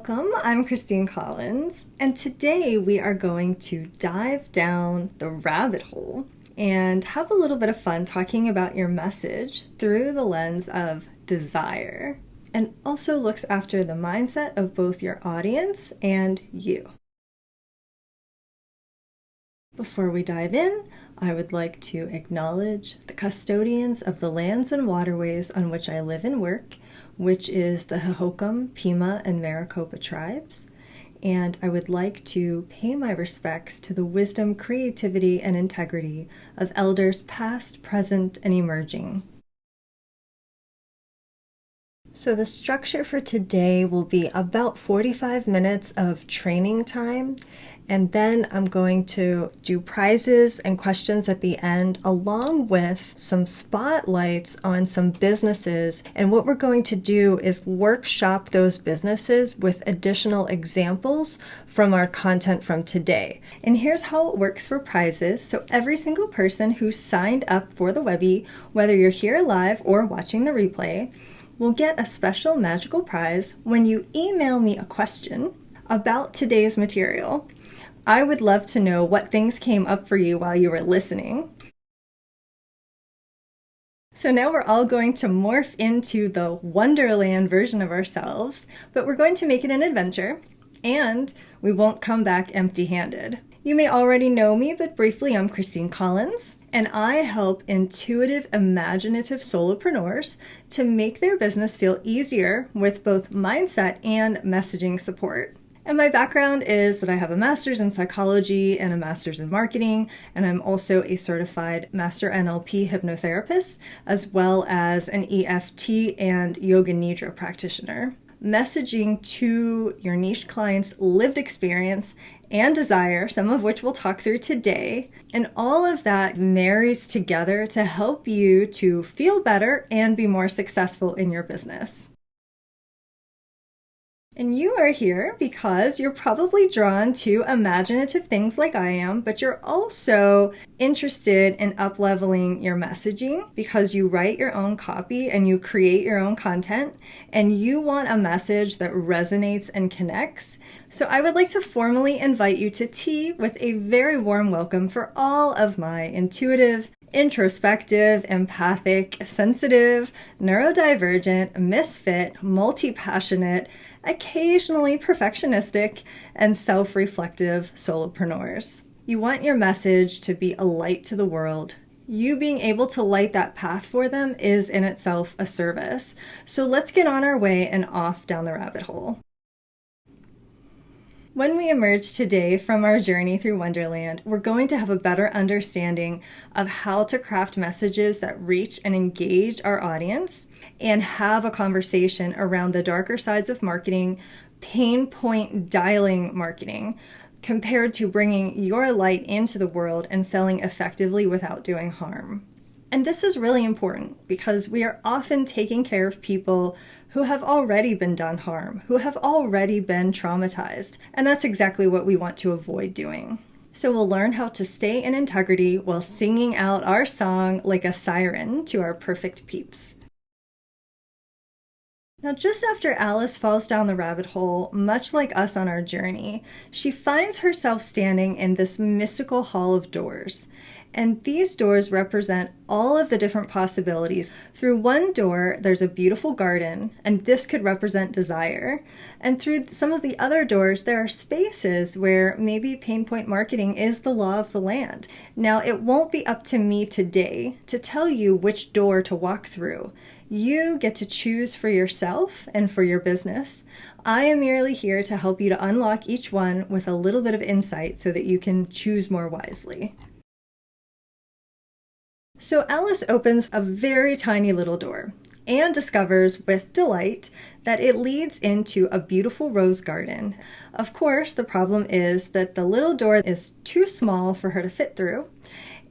Welcome, I'm Christine Collins, and today we are going to dive down the rabbit hole and have a little bit of fun talking about your message through the lens of desire, and also looks after the mindset of both your audience and you. Before we dive in, I would like to acknowledge the custodians of the lands and waterways on which I live and work, which is the 𝐻𝐿, 𝐵𝒂, and 𝒚𝒂 tribes. And I would like to pay my respects to the wisdom, creativity, and integrity of elders past, present, and emerging. So the structure for today will be about 45 minutes of training time, and then I'm going to do prizes and questions at the end, along with some spotlights on some businesses. And what we're going to do is workshop those businesses with additional examples from our content from today. And here's how it works for prizes. So every single person who signed up for the Webby, whether you're here live or watching the replay, will get a special magical prize when you email me a question about today's material. I would love to know what things came up for you while you were listening. So now we're all going to morph into the Wonderland version of ourselves, but we're going to make it an adventure, and we won't come back empty-handed. You may already know me, but briefly, I'm Christine Collins, and I help intuitive, imaginative solopreneurs to make their business feel easier with both mindset and messaging support. And my background is that I have a master's in psychology and a master's in marketing, and I'm also a certified master NLP hypnotherapist, as well as an EFT and yoga nidra practitioner. Messaging to your niche clients' lived experience and desire, some of which we'll talk through today, and all of that marries together to help you to feel better and be more successful in your business. And you are here because you're probably drawn to imaginative things like I am, but you're also interested in up-leveling your messaging because you write your own copy and you create your own content, and you want a message that resonates and connects. So I would like to formally invite you to tea with a very warm welcome for all of my intuitive, introspective, empathic, sensitive, neurodivergent, misfit, multi-passionate, occasionally perfectionistic, and self-reflective solopreneurs. You want your message to be a light to the world. You being able to light that path for them is in itself a service. So let's get on our way and off down the rabbit hole. When we emerge today from our journey through Wonderland, we're going to have a better understanding of how to craft messages that reach and engage our audience, and have a conversation around the darker sides of marketing, pain point dialing marketing, compared to bringing your light into the world and selling effectively without doing harm. And this is really important because we are often taking care of people who have already been done harm, who have already been traumatized, and that's exactly what we want to avoid doing. So we'll learn how to stay in integrity while singing out our song like a siren to our perfect peeps. Now, just after Alice falls down the rabbit hole, much like us on our journey, she finds herself standing in this mystical hall of doors. And these doors represent all of the different possibilities. Through one door, there's a beautiful garden, and this could represent desire. And through some of the other doors, there are spaces where maybe pain point marketing is the law of the land. Now, it won't be up to me today to tell you which door to walk through. You get to choose for yourself and for your business. I am merely here to help you to unlock each one with a little bit of insight so that you can choose more wisely. So Alice opens a very tiny little door and discovers with delight that it leads into a beautiful rose garden. Of course, the problem is that the little door is too small for her to fit through,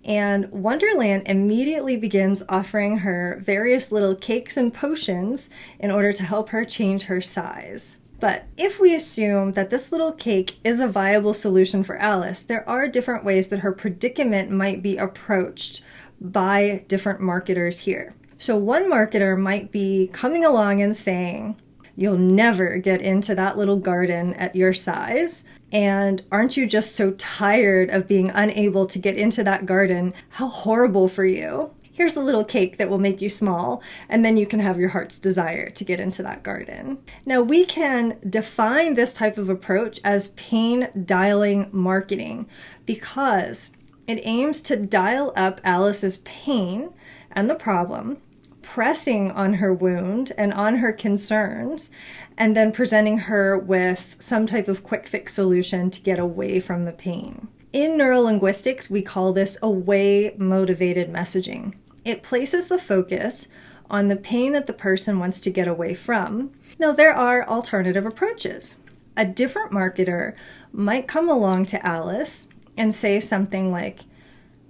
and Wonderland immediately begins offering her various little cakes and potions in order to help her change her size. But if we assume that this little cake is a viable solution for Alice, there are different ways that her predicament might be approached by different marketers here. So one marketer might be coming along and saying, You'll never get into that little garden at your size. And aren't you just so tired of being unable to get into that garden? How horrible for you. Here's a little cake that will make you small, and then you can have your heart's desire to get into that garden. Now, we can define this type of approach as pain dialing marketing because it aims to dial up Alice's pain and the problem, pressing on her wound and on her concerns, and then presenting her with some type of quick fix solution to get away from the pain. In neurolinguistics, we call this away-motivated messaging. It places the focus on the pain that the person wants to get away from. Now, there are alternative approaches. A different marketer might come along to Alice and say something like,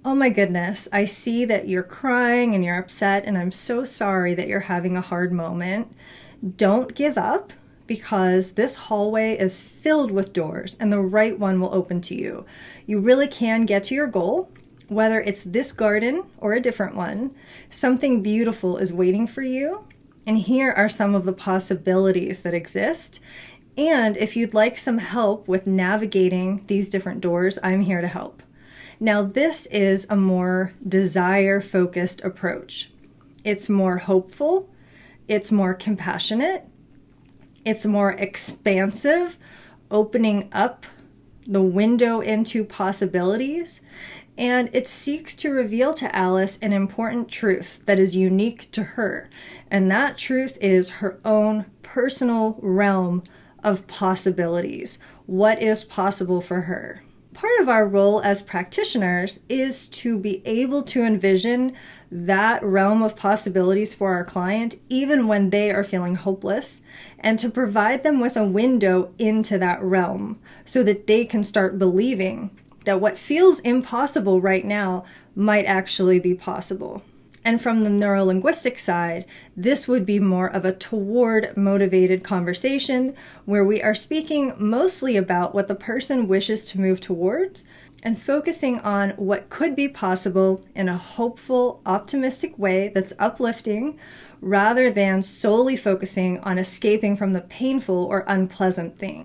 "Oh my goodness, I see that you're crying and you're upset, and I'm so sorry that you're having a hard moment. Don't give up, because this hallway is filled with doors and the right one will open to you. You really can get to your goal. Whether it's this garden or a different one, something beautiful is waiting for you. And here are some of the possibilities that exist. And if you'd like some help with navigating these different doors, I'm here to help." Now, this is a more desire-focused approach. It's more hopeful. It's more compassionate. It's more expansive, opening up the window into possibilities. And it seeks to reveal to Alice an important truth that is unique to her. And that truth is her own personal realm of possibilities. What is possible for her? Part of our role as practitioners is to be able to envision that realm of possibilities for our client, even when they are feeling hopeless, and to provide them with a window into that realm so that they can start believing that what feels impossible right now might actually be possible. And from the neurolinguistic side, this would be more of a toward-motivated conversation where we are speaking mostly about what the person wishes to move towards and focusing on what could be possible in a hopeful, optimistic way that's uplifting, rather than solely focusing on escaping from the painful or unpleasant thing.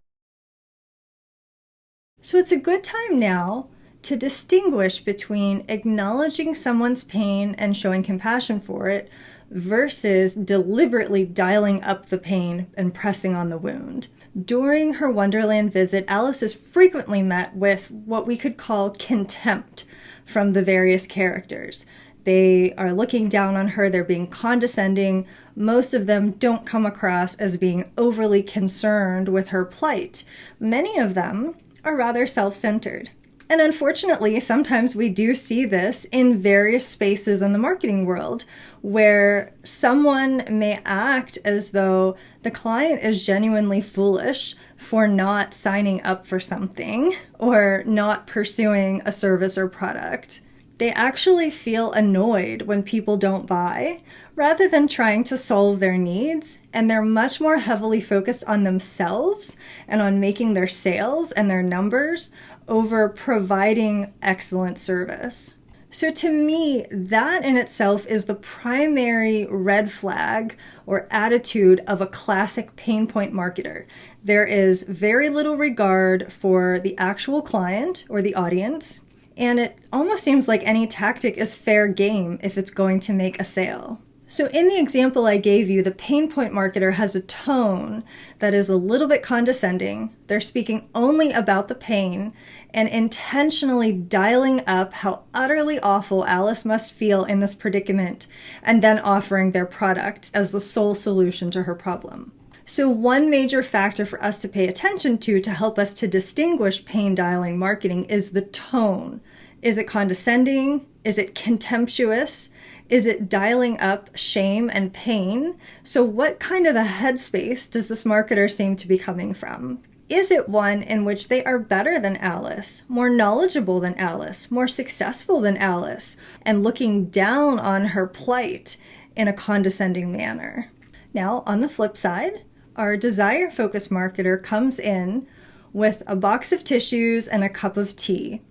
So it's a good time now to distinguish between acknowledging someone's pain and showing compassion for it versus deliberately dialing up the pain and pressing on the wound. During her Wonderland visit, Alice is frequently met with what we could call contempt from the various characters. They are looking down on her, they're being condescending. Most of them don't come across as being overly concerned with her plight. Many of them are rather self-centered. And unfortunately, sometimes we do see this in various spaces in the marketing world where someone may act as though the client is genuinely foolish for not signing up for something or not pursuing a service or product. They actually feel annoyed when people don't buy rather than trying to solve their needs, and they're much more heavily focused on themselves and on making their sales and their numbers over providing excellent service. So to me, that in itself is the primary red flag or attitude of a classic pain point marketer. There is very little regard for the actual client or the audience, and it almost seems like any tactic is fair game if it's going to make a sale. So in the example I gave you, the pain point marketer has a tone that is a little bit condescending. They're speaking only about the pain and intentionally dialing up how utterly awful Alice must feel in this predicament, and then offering their product as the sole solution to her problem. So one major factor for us to pay attention to help us to distinguish pain dialing marketing is the tone. Is it condescending? Is it contemptuous? Is it dialing up shame and pain? So what kind of a headspace does this marketer seem to be coming from? Is it one in which they are better than Alice, more knowledgeable than Alice, more successful than Alice, and looking down on her plight in a condescending manner? Now, on the flip side, our desire-focused marketer comes in with a box of tissues and a cup of tea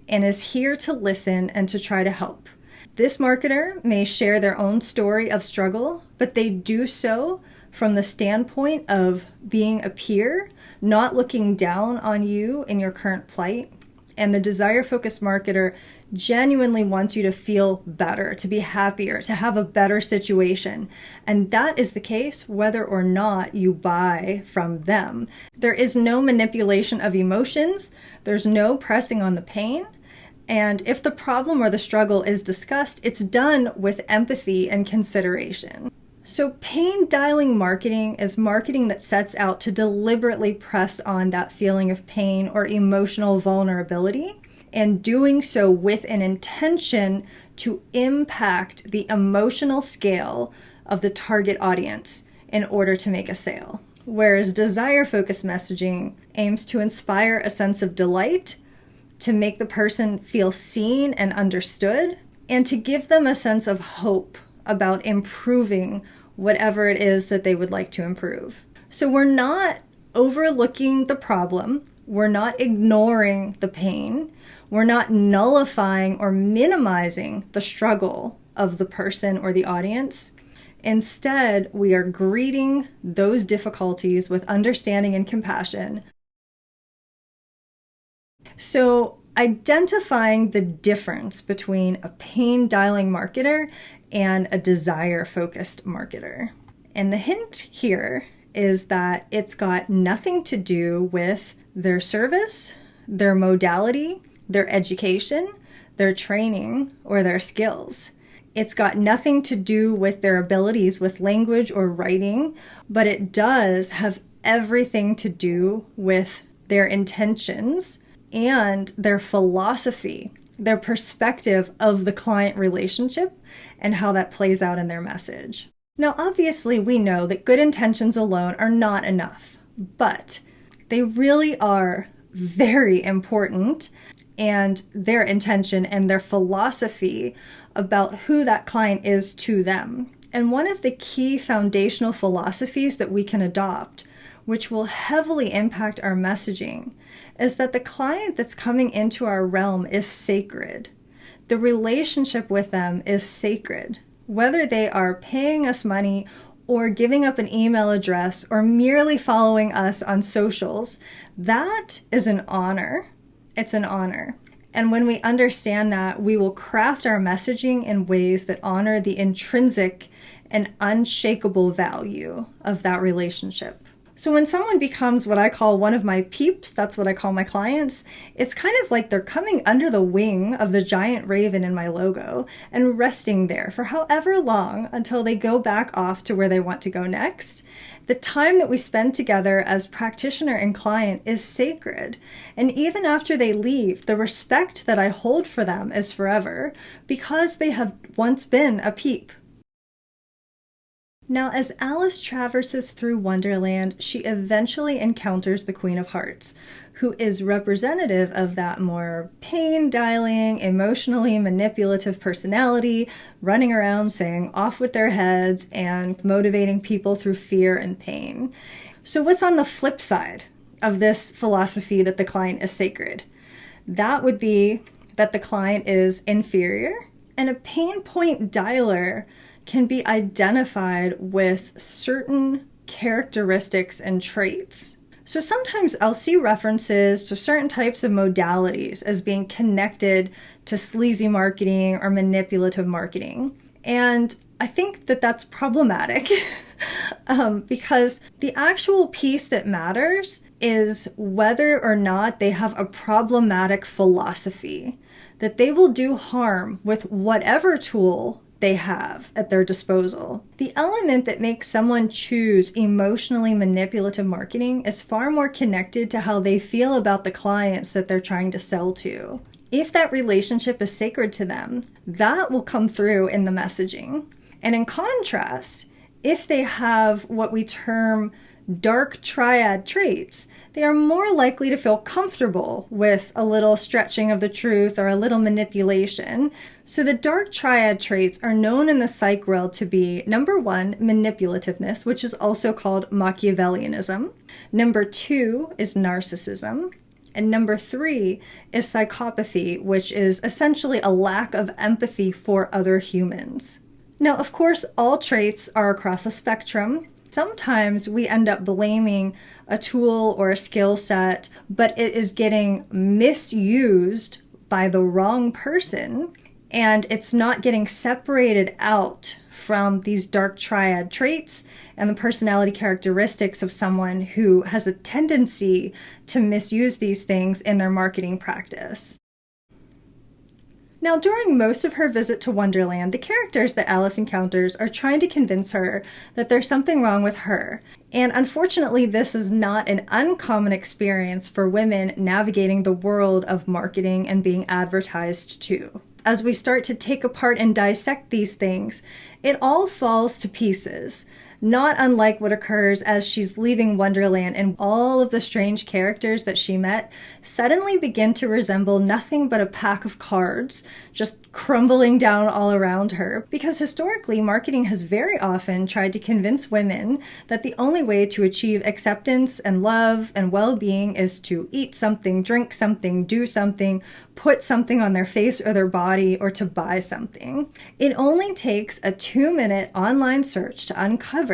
and is here to listen and to try to help. This marketer may share their own story of struggle, but they do so from the standpoint of being a peer, not looking down on you in your current plight. And the desire-focused marketer genuinely wants you to feel better, to be happier, to have a better situation. And that is the case whether or not you buy from them. There is no manipulation of emotions. There's no pressing on the pain. And if the problem or the struggle is discussed, it's done with empathy and consideration. So pain dialing marketing is marketing that sets out to deliberately press on that feeling of pain or emotional vulnerability, and doing so with an intention to impact the emotional scale of the target audience in order to make a sale. Whereas desire-focused messaging aims to inspire a sense of delight, to make the person feel seen and understood, and to give them a sense of hope about improving whatever it is that they would like to improve. So we're not overlooking the problem, we're not ignoring the pain, we're not nullifying or minimizing the struggle of the person or the audience. Instead, we are greeting those difficulties with understanding and compassion. So identifying the difference between a pain dialing marketer and a desire-focused marketer. And the hint here is that it's got nothing to do with their service, their modality, their education, their training, or their skills. It's got nothing to do with their abilities with language or writing, but it does have everything to do with their intentions and their philosophy, their perspective of the client relationship and how that plays out in their message. Now, obviously, we know that good intentions alone are not enough, but they really are very important, and their intention and their philosophy about who that client is to them. And one of the key foundational philosophies that we can adopt, which will heavily impact our messaging, is that the client that's coming into our realm is sacred. The relationship with them is sacred. Whether they are paying us money or giving up an email address or merely following us on socials, that is an honor. It's an honor. And when we understand that, we will craft our messaging in ways that honor the intrinsic and unshakable value of that relationship. So when someone becomes what I call one of my peeps, that's what I call my clients, it's kind of like they're coming under the wing of the giant raven in my logo and resting there for however long until they go back off to where they want to go next. The time that we spend together as practitioner and client is sacred. And even after they leave, the respect that I hold for them is forever because they have once been a peep. Now, as Alice traverses through Wonderland, she eventually encounters the Queen of Hearts, who is representative of that more pain-dialing, emotionally manipulative personality, running around saying off with their heads and motivating people through fear and pain. So what's on the flip side of this philosophy that the client is sacred? That would be that the client is inferior, and a pain point dialer can be identified with certain characteristics and traits. So sometimes I'll see references to certain types of modalities as being connected to sleazy marketing or manipulative marketing. And I think that that's problematic because the actual piece that matters is whether or not they have a problematic philosophy, that they will do harm with whatever tool they have at their disposal. The element that makes someone choose emotionally manipulative marketing is far more connected to how they feel about the clients that they're trying to sell to. If that relationship is sacred to them, that will come through in the messaging. And in contrast, if they have what we term dark triad traits, they are more likely to feel comfortable with a little stretching of the truth or a little manipulation. So the dark triad traits are known in the psych world to be, number 1, manipulativeness, which is also called Machiavellianism. Number 2 is narcissism. And number 3 is psychopathy, which is essentially a lack of empathy for other humans. Now, of course, all traits are across a spectrum. Sometimes we end up blaming a tool or a skill set, but it is getting misused by the wrong person, and it's not getting separated out from these dark triad traits and the personality characteristics of someone who has a tendency to misuse these things in their marketing practice. Now, during most of her visit to Wonderland, the characters that Alice encounters are trying to convince her that there's something wrong with her. And unfortunately, this is not an uncommon experience for women navigating the world of marketing and being advertised to. As we start to take apart and dissect these things, it all falls to pieces. Not unlike what occurs as she's leaving Wonderland and all of the strange characters that she met suddenly begin to resemble nothing but a pack of cards, just crumbling down all around her. Because historically, marketing has very often tried to convince women that the only way to achieve acceptance and love and well-being is to eat something, drink something, do something, put something on their face or their body, or to buy something. It only takes a 2-minute online search to uncover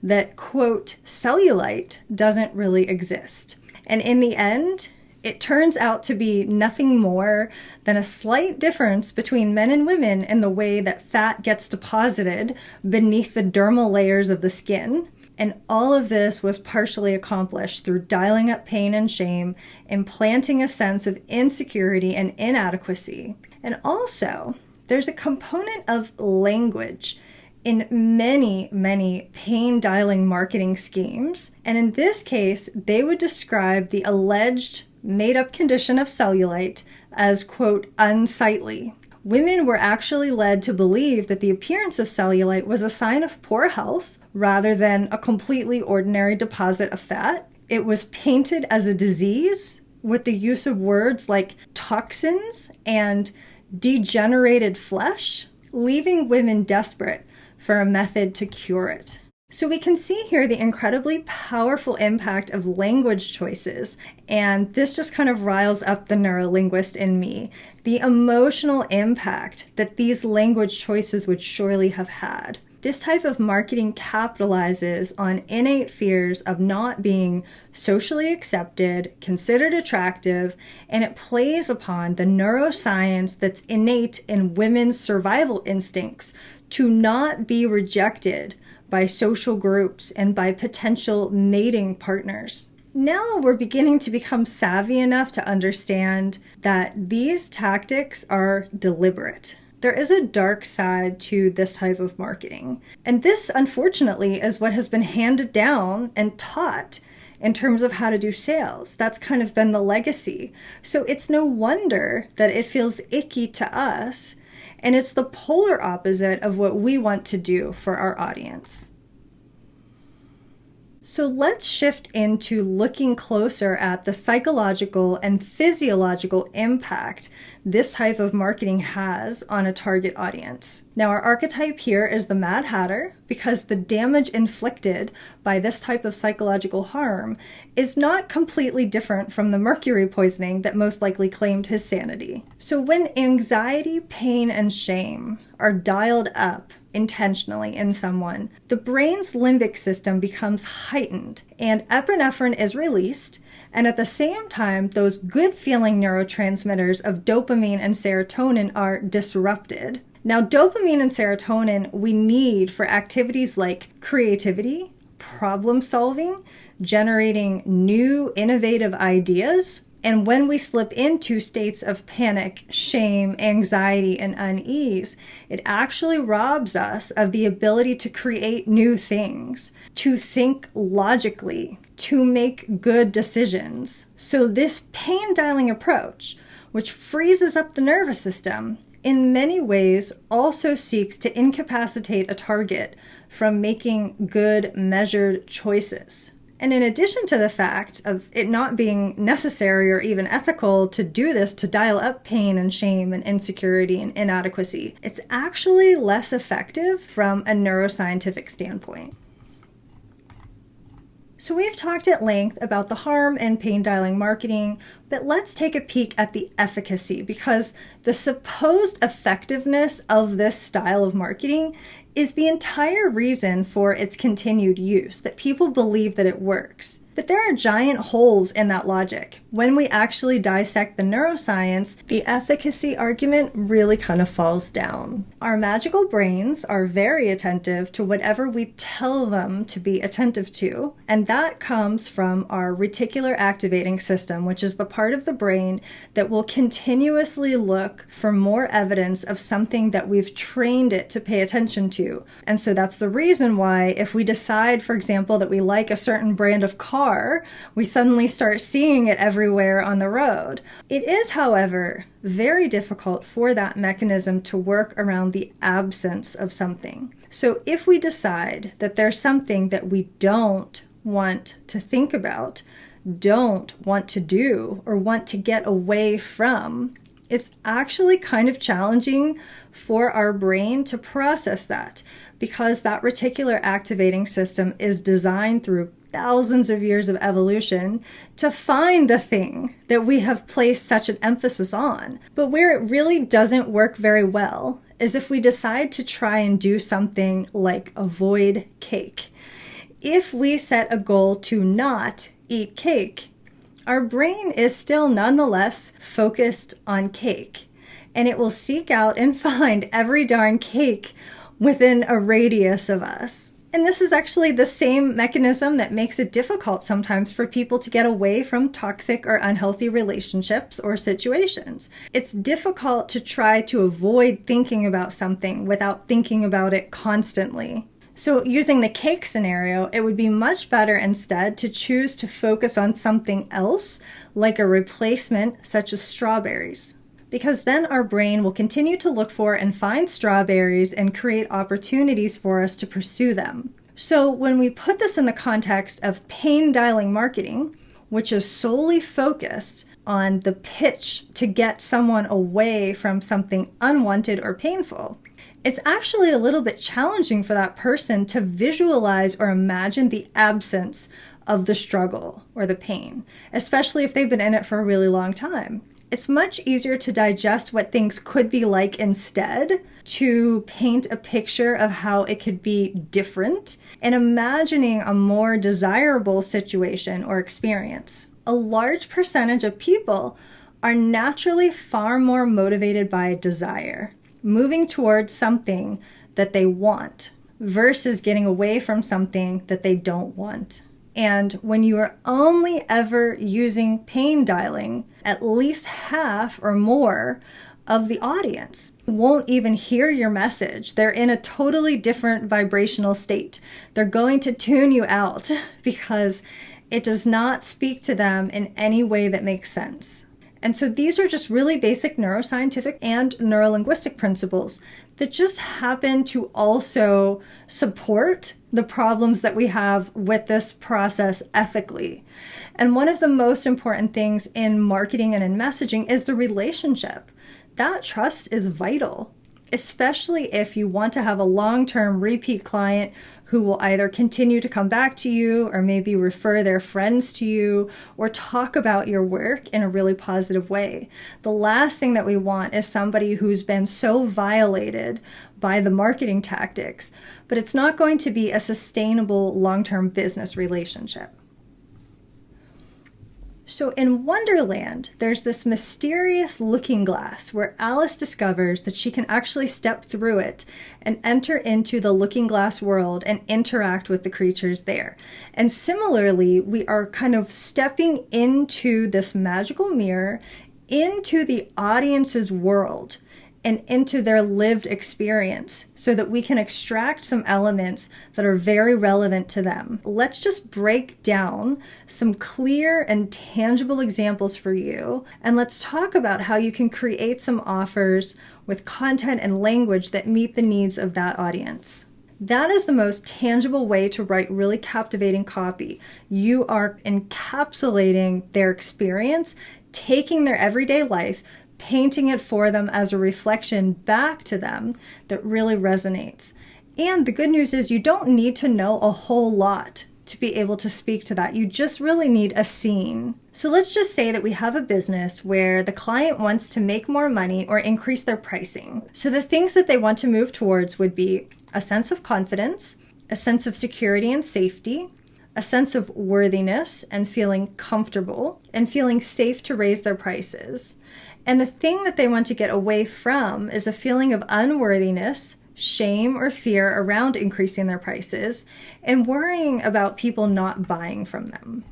that, quote, cellulite doesn't really exist. And in the end, it turns out to be nothing more than a slight difference between men and women in the way that fat gets deposited beneath the dermal layers of the skin. And all of this was partially accomplished through dialing up pain and shame, implanting a sense of insecurity and inadequacy. And also, there's a component of language in many, many pain-dialing marketing schemes. And in this case, they would describe the alleged made-up condition of cellulite as, quote, unsightly. Women were actually led to believe that the appearance of cellulite was a sign of poor health rather than a completely ordinary deposit of fat. It was painted as a disease with the use of words like toxins and degenerated flesh, leaving women desperate for a method to cure it. So we can see here the incredibly powerful impact of language choices, and this just kind of riles up the neurolinguist in me. The emotional impact that these language choices would surely have had. This type of marketing capitalizes on innate fears of not being socially accepted, considered attractive, and it plays upon the neuroscience that's innate in women's survival instincts to not be rejected by social groups and by potential mating partners. Now we're beginning to become savvy enough to understand that these tactics are deliberate. There is a dark side to this type of marketing. And this, unfortunately, is what has been handed down and taught in terms of how to do sales. That's kind of been the legacy. So it's no wonder that it feels icky to us, and it's the polar opposite of what we want to do for our audience. So let's shift into looking closer at the psychological and physiological impact this type of marketing has on a target audience. Now, our archetype here is the Mad Hatter because the damage inflicted by this type of psychological harm is not completely different from the mercury poisoning that most likely claimed his sanity. So when anxiety, pain, and shame are dialed up intentionally in someone, the brain's limbic system becomes heightened and epinephrine is released, and at the same time, those good-feeling neurotransmitters of dopamine and serotonin are disrupted. Now, dopamine and serotonin we need for activities like creativity, problem solving, generating new innovative ideas. And when we slip into states of panic, shame, anxiety, and unease, it actually robs us of the ability to create new things, to think logically, to make good decisions. So this pain-dialing approach, which freezes up the nervous system, in many ways also seeks to incapacitate a target from making good, measured choices. And in addition to the fact of it not being necessary or even ethical to do this to dial up pain and shame and insecurity and inadequacy, it's actually less effective from a neuroscientific standpoint. So we've talked at length about the harm in pain-dialing marketing, but let's take a peek at the efficacy, because the supposed effectiveness of this style of marketing is the entire reason for its continued use, that people believe that it works. But there are giant holes in that logic. When we actually dissect the neuroscience, the efficacy argument really kind of falls down. Our magical brains are very attentive to whatever we tell them to be attentive to, and that comes from our reticular activating system, which is the part of the brain that will continuously look for more evidence of something that we've trained it to pay attention to. And so that's the reason why if we decide, for example, that we like a certain brand of car, we suddenly start seeing it everywhere on the road. It is, however, very difficult for that mechanism to work around the absence of something. So if we decide that there's something that we don't want to think about, don't want to do, or want to get away from, it's actually kind of challenging for our brain to process that, because that reticular activating system is designed through thousands of years of evolution to find the thing that we have placed such an emphasis on. But where it really doesn't work very well is if we decide to try and do something like avoid cake. If we set a goal to not eat cake, our brain is still nonetheless focused on cake, and it will seek out and find every darn cake within a radius of us. And this is actually the same mechanism that makes it difficult sometimes for people to get away from toxic or unhealthy relationships or situations. It's difficult to try to avoid thinking about something without thinking about it constantly. So using the cake scenario, it would be much better instead to choose to focus on something else, like a replacement such as strawberries. Because then our brain will continue to look for and find strawberries and create opportunities for us to pursue them. So when we put this in the context of pain dialing marketing, which is solely focused on the pitch to get someone away from something unwanted or painful, it's actually a little bit challenging for that person to visualize or imagine the absence of the struggle or the pain, especially if they've been in it for a really long time. It's much easier to digest what things could be like instead, to paint a picture of how it could be different, and imagining a more desirable situation or experience. A large percentage of people are naturally far more motivated by desire, moving towards something that they want versus getting away from something that they don't want. And when you are only ever using pain dialing, at least half or more of the audience won't even hear your message. They're in a totally different vibrational state. They're going to tune you out because it does not speak to them in any way that makes sense. And so these are just really basic neuroscientific and neurolinguistic principles that just happen to also support the problems that we have with this process ethically. And one of the most important things in marketing and in messaging is the relationship. That trust is vital, especially if you want to have a long-term repeat client who will either continue to come back to you or maybe refer their friends to you or talk about your work in a really positive way. The last thing that we want is somebody who's been so violated by the marketing tactics, but it's not going to be a sustainable long-term business relationship. So in Wonderland, there's this mysterious looking glass where Alice discovers that she can actually step through it and enter into the looking glass world and interact with the creatures there. And similarly, we are kind of stepping into this magical mirror, into the audience's world, and into their lived experience so that we can extract some elements that are very relevant to them. Let's just break down some clear and tangible examples for you, and let's talk about how you can create some offers with content and language that meet the needs of that audience. That is the most tangible way to write really captivating copy. You are encapsulating their experience, taking their everyday life, painting it for them as a reflection back to them that really resonates. And the good news is you don't need to know a whole lot to be able to speak to that. You just really need a scene. So let's just say that we have a business where the client wants to make more money or increase their pricing. So the things that they want to move towards would be a sense of confidence, a sense of security and safety, a sense of worthiness and feeling comfortable, and feeling safe to raise their prices. And the thing that they want to get away from is a feeling of unworthiness, shame, or fear around increasing their prices, and worrying about people not buying from them.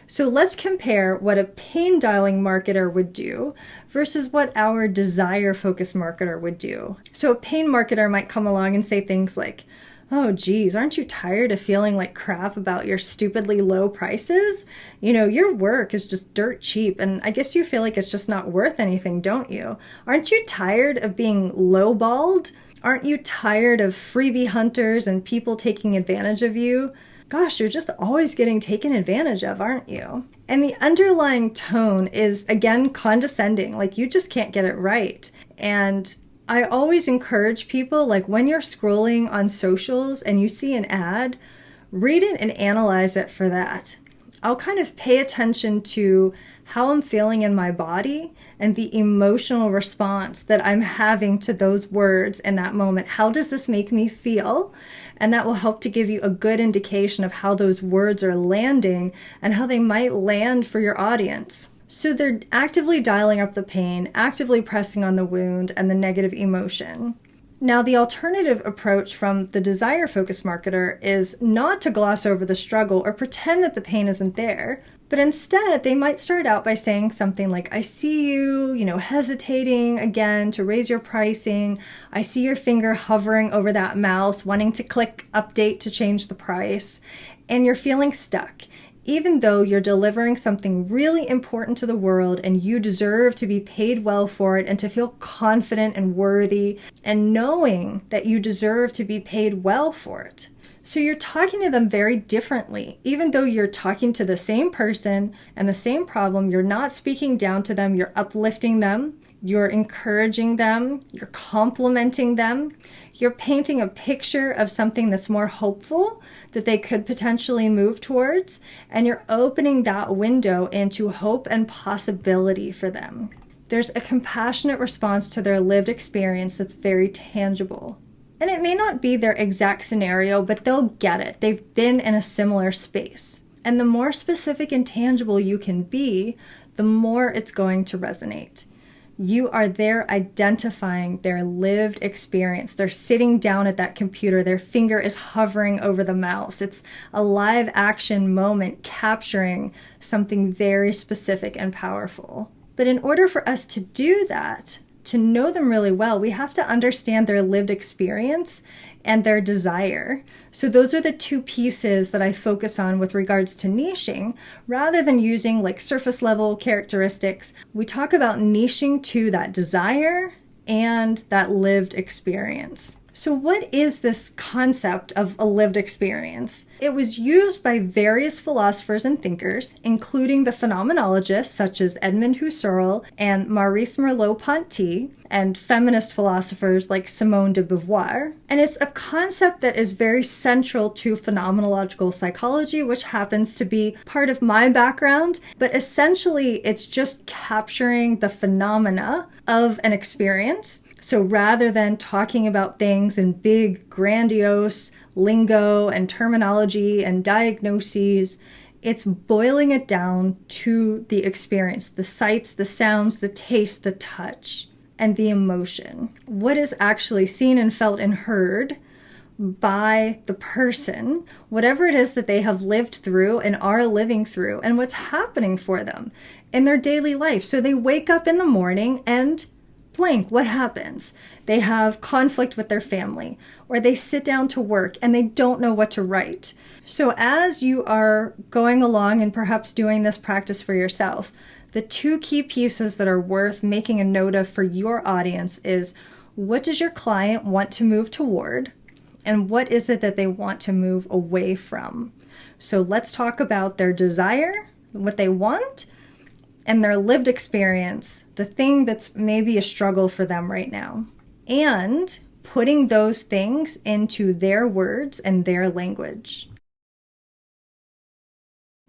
So let's compare what a pain dialing marketer would do versus what our desire focused marketer would do. So a pain marketer might come along and say things like, "Oh geez, aren't you tired of feeling like crap about your stupidly low prices? You know, your work is just dirt cheap, and I guess you feel like it's just not worth anything, don't you? Aren't you tired of being lowballed? Aren't you tired of freebie hunters and people taking advantage of you? Gosh, you're just always getting taken advantage of, aren't you?" And the underlying tone is, again, condescending, like you just can't get it right. And I always encourage people, like when you're scrolling on socials and you see an ad, read it and analyze it for that. I'll kind of pay attention to how I'm feeling in my body and the emotional response that I'm having to those words in that moment. How does this make me feel? And that will help to give you a good indication of how those words are landing and how they might land for your audience. So they're actively dialing up the pain, actively pressing on the wound and the negative emotion. Now, the alternative approach from the desire-focused marketer is not to gloss over the struggle or pretend that the pain isn't there, but instead they might start out by saying something like, "I see you, hesitating again to raise your pricing. I see your finger hovering over that mouse, wanting to click update to change the price, and you're feeling stuck. Even though you're delivering something really important to the world and you deserve to be paid well for it and to feel confident and worthy and knowing that you deserve to be paid well for it." So you're talking to them very differently. Even though you're talking to the same person and the same problem, you're not speaking down to them, you're uplifting them, you're encouraging them, you're complimenting them, you're painting a picture of something that's more hopeful that they could potentially move towards, and you're opening that window into hope and possibility for them. There's a compassionate response to their lived experience that's very tangible. And it may not be their exact scenario, but they'll get it. They've been in a similar space. And the more specific and tangible you can be, the more it's going to resonate. You are there identifying their lived experience. They're sitting down at that computer. Their finger is hovering over the mouse. It's a live action moment capturing something very specific and powerful. But in order for us to do that, to know them really well, we have to understand their lived experience and their desire. So those are the two pieces that I focus on with regards to niching. Rather than using like surface level characteristics, we talk about niching to that desire and that lived experience. So what is this concept of a lived experience? It was used by various philosophers and thinkers, including the phenomenologists such as Edmund Husserl and Maurice Merleau-Ponty, and feminist philosophers like Simone de Beauvoir. And it's a concept that is very central to phenomenological psychology, which happens to be part of my background. But essentially, it's just capturing the phenomena of an experience. So rather than talking about things in big, grandiose lingo and terminology and diagnoses, it's boiling it down to the experience, the sights, the sounds, the taste, the touch, and the emotion. What is actually seen and felt and heard by the person, whatever it is that they have lived through and are living through, and what's happening for them in their daily life. So they wake up in the morning and blank, what happens? They have conflict with their family, or they sit down to work and they don't know what to write. So as you are going along and perhaps doing this practice for yourself, the two key pieces that are worth making a note of for your audience is, what does your client want to move toward? And what is it that they want to move away from? So let's talk about their desire, what they want, and their lived experience, the thing that's maybe a struggle for them right now, and putting those things into their words and their language.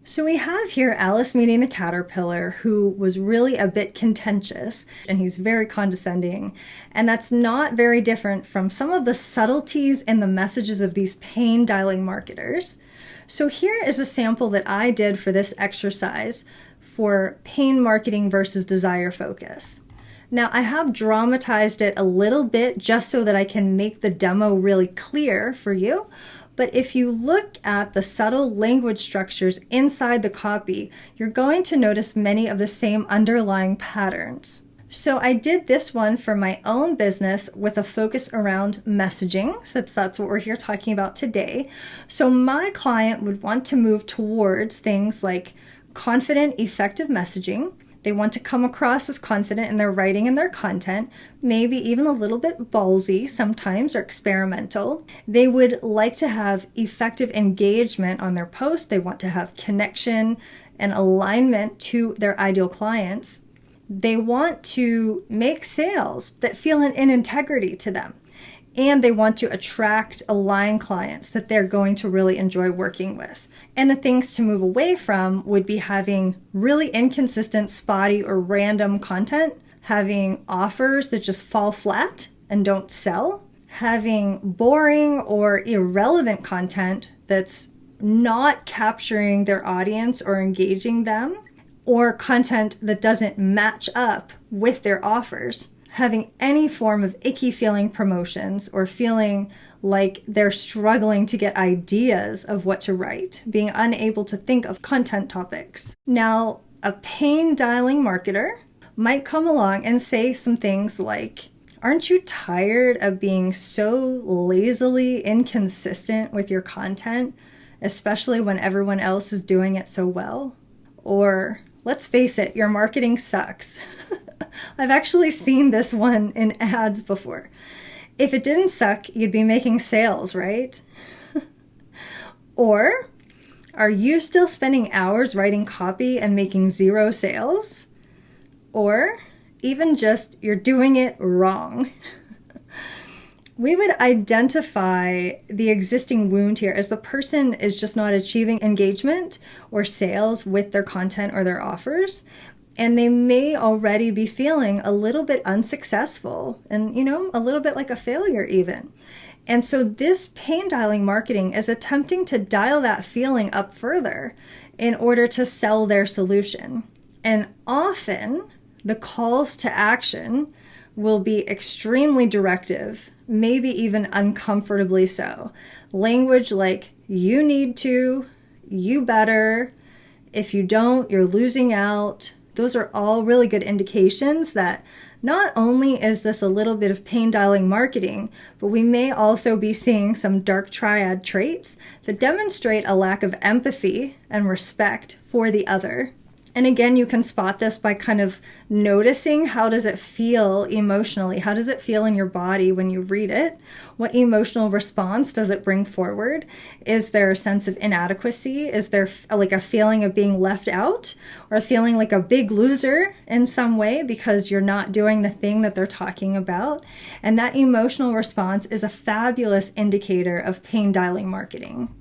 So we have here Alice meeting the caterpillar, who was really a bit contentious, and he's very condescending. And that's not very different from some of the subtleties in the messages of these pain dialing marketers. So here is a sample that I did for this exercise for pain marketing versus desire focus. Now, I have dramatized it a little bit just so that I can make the demo really clear for you. But if you look at the subtle language structures inside the copy, you're going to notice many of the same underlying patterns. So I did this one for my own business with a focus around messaging, since that's what we're here talking about today. So my client would want to move towards things like confident, effective messaging. They want to come across as confident in their writing and their content, maybe even a little bit ballsy sometimes or experimental. They would like to have effective engagement on their post. They want to have connection and alignment to their ideal clients. They want to make sales that feel in integrity to them. And they want to attract aligned clients that they're going to really enjoy working with. And the things to move away from would be having really inconsistent, spotty, or random content, having offers that just fall flat and don't sell, having boring or irrelevant content that's not capturing their audience or engaging them, or content that doesn't match up with their offers, having any form of icky feeling promotions or feeling like they're struggling to get ideas of what to write, being unable to think of content topics. Now, a pain dialing marketer might come along and say some things like, aren't you tired of being so lazily inconsistent with your content, especially when everyone else is doing it so well? Or, let's face it, your marketing sucks. I've actually seen this one in ads before. If it didn't suck, you'd be making sales, right? Or, are you still spending hours writing copy and making 0 sales? Or, even just, you're doing it wrong. We would identify the existing wound here as the person is just not achieving engagement or sales with their content or their offers. And they may already be feeling a little bit unsuccessful and, a little bit like a failure even. And so this pain dialing marketing is attempting to dial that feeling up further in order to sell their solution. And often the calls to action will be extremely directive, maybe even uncomfortably so. Language like, you need to, you better, if you don't, you're losing out. Those are all really good indications that not only is this a little bit of pain dialing marketing, but we may also be seeing some dark triad traits that demonstrate a lack of empathy and respect for the other. And again, you can spot this by kind of noticing, how does it feel emotionally? How does it feel in your body when you read it? What emotional response does it bring forward? Is there a sense of inadequacy? Is there like a feeling of being left out, or feeling like a big loser in some way because you're not doing the thing that they're talking about? And that emotional response is a fabulous indicator of pain dialing marketing.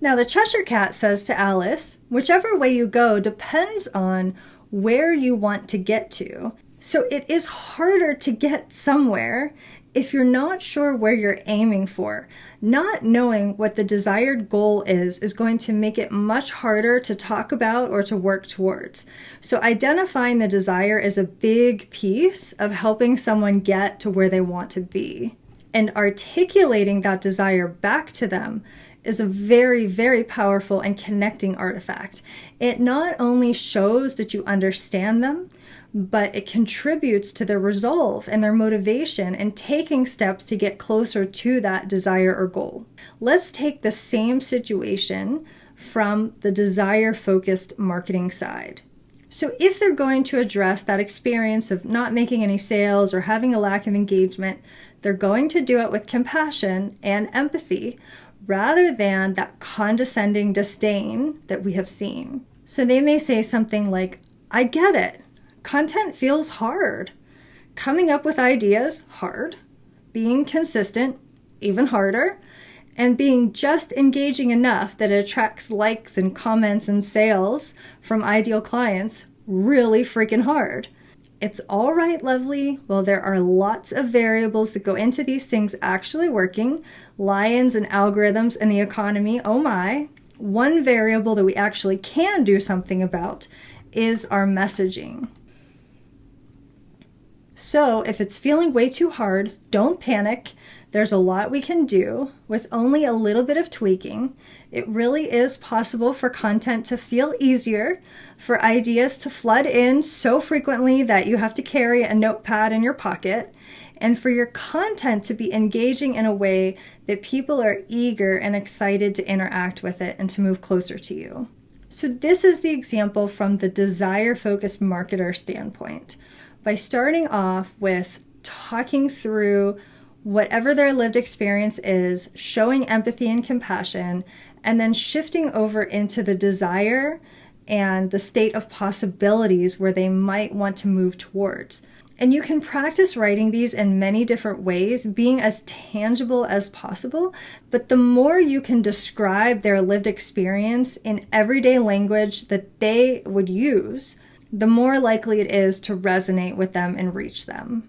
Now, the Cheshire Cat says to Alice, whichever way you go depends on where you want to get to. So it is harder to get somewhere if you're not sure where you're aiming for. Not knowing what the desired goal is going to make it much harder to talk about or to work towards. So identifying the desire is a big piece of helping someone get to where they want to be. And articulating that desire back to them is a very, very powerful and connecting artifact. It not only shows that you understand them, but it contributes to their resolve and their motivation and taking steps to get closer to that desire or goal. Let's take the same situation from the desire-focused marketing side. So if they're going to address that experience of not making any sales or having a lack of engagement, they're going to do it with compassion and empathy, rather than that condescending disdain that we have seen. So they may say something like, I get it. Content feels hard. Coming up with ideas, hard. Being consistent, even harder. and being just engaging enough that it attracts likes and comments and sales from ideal clients really freaking hard. It's all right, lovely. Well, there are lots of variables that go into these things actually working. Lions and algorithms and the economy, oh my. One variable that we actually can do something about is our messaging. So if it's feeling way too hard, don't panic. There's a lot we can do with only a little bit of tweaking. It really is possible for content to feel easier, for ideas to flood in so frequently that you have to carry a notepad in your pocket, and for your content to be engaging in a way that people are eager and excited to interact with it and to move closer to you. So this is the example from the desire-focused marketer standpoint. By starting off with talking through whatever their lived experience is, showing empathy and compassion, and then shifting over into the desire and the state of possibilities where they might want to move towards. And you can practice writing these in many different ways, being as tangible as possible. But the more you can describe their lived experience in everyday language that they would use, the more likely it is to resonate with them and reach them.